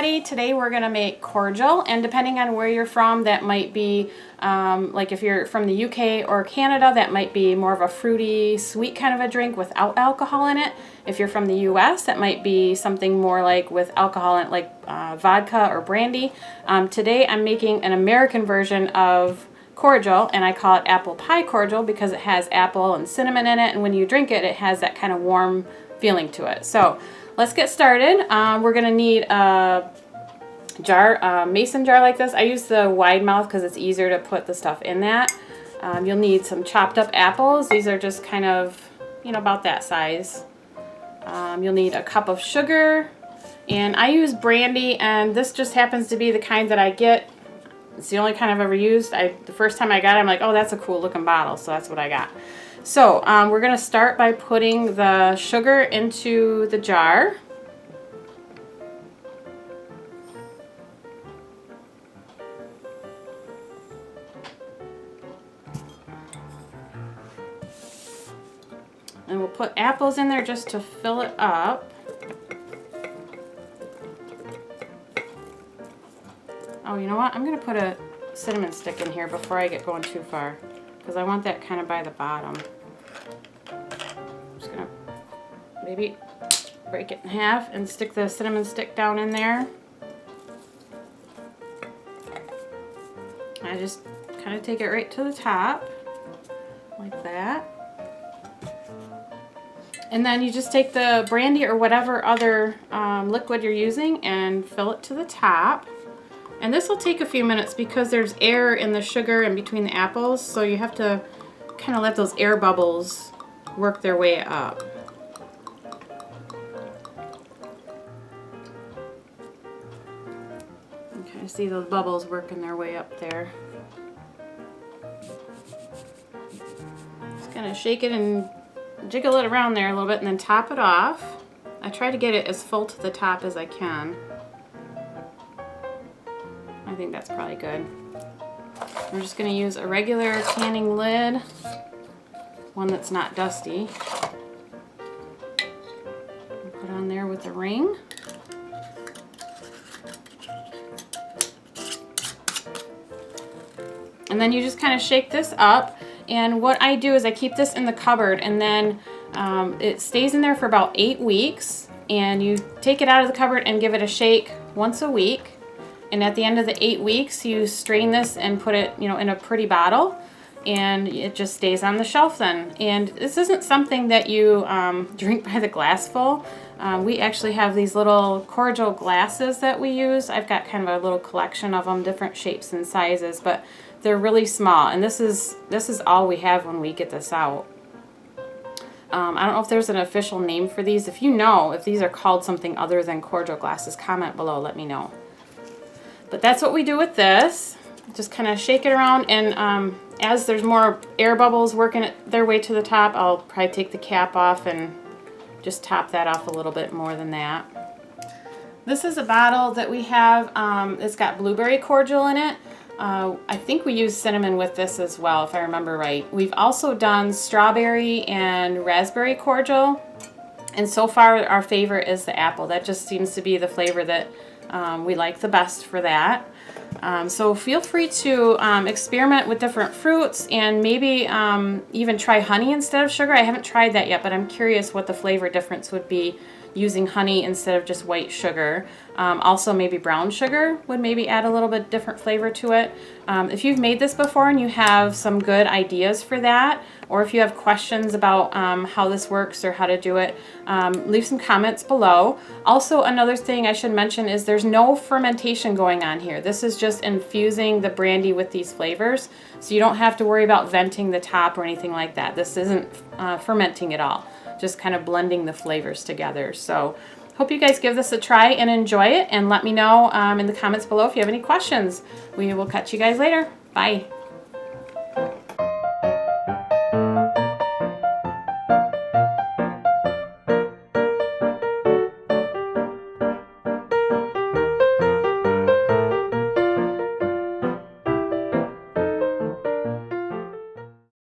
everybody. Today we're gonna make cordial, and depending on where you're from, that might be like if you're from the UK or Canada, that might be more of a fruity, sweet kind of a drink without alcohol in it. If you're from the US, that might be something more like with alcohol in it, like vodka or brandy. Today I'm making an American version of cordial, and I call it Apple Pie Cordial because it has apple and cinnamon in it, and when you drink it, it has that kind of warm feeling to it. So let's get started. We're gonna need a jar, mason jar like this. I use the wide mouth because it's easier to put the stuff in that. You'll need some chopped up apples. These are just kind of, you know, about that size. You'll need a cup of sugar, and I use brandy, and this just happens to be the kind that I get. It's the only kind I've ever used. The first time I got it, I'm like, oh, that's a cool looking bottle, so that's what I got. So we're going to start by putting the sugar into the jar. And we'll put apples in there just to fill it up. Oh, you know what? I'm going to put a cinnamon stick in here before I get going too far, because I want that kind of by the bottom. I'm just going to maybe break it in half and stick the cinnamon stick down in there. I just kind of take it right to the top, like that. And then you just take the brandy or whatever other liquid you're using and fill it to the top. And this will take a few minutes because there's air in the sugar and between the apples, so you have to kind of let those air bubbles work their way up. Okay, see those bubbles working their way up there. Just kind of shake it and jiggle it around there a little bit and then top it off. I try to get it as full to the top as I can. I think that's probably good. We're just going to use a regular canning lid, one that's not dusty. Put on there with the ring. And then you just kind of shake this up. And what I do is I keep this in the cupboard, and then it stays in there for about 8 weeks. And you take it out of the cupboard and give it a shake once a week. And at the end of the 8 weeks, you strain this and put it, you know, in a pretty bottle, and it just stays on the shelf then. And this isn't something that you drink by the glassful. We actually have these little cordial glasses that we use. I've got kind of a little collection of them, different shapes and sizes, but they're really small. And this is all we have when we get this out. I don't know if there's an official name for these. If you know if these are called something other than cordial glasses, comment below, let me know. But that's what we do with this. Just kind of shake it around, and as there's more air bubbles working their way to the top, I'll probably take the cap off and just top that off a little bit more than that. This is a bottle that we have. It's got blueberry cordial in it. I think we use cinnamon with this as well, if I remember right. We've also done strawberry and raspberry cordial, and so far our favorite is the apple. That just seems to be the flavor that we like the best for that. So feel free to experiment with different fruits, and maybe even try honey instead of sugar. I haven't tried that yet, but I'm curious what the flavor difference would be using honey instead of just white sugar. Also maybe brown sugar would maybe add a little bit different flavor to it. If you've made this before and you have some good ideas for that, or if you have questions about how this works or how to do it, leave some comments below. Also, another thing I should mention is there's no fermentation going on here. This is just infusing the brandy with these flavors, so you don't have to worry about venting the top or anything like that. This isn't fermenting at all, just kind of blending the flavors together. So hope you guys give this a try and enjoy it, and let me know in the comments below if you have any questions. We will catch you guys later. Bye.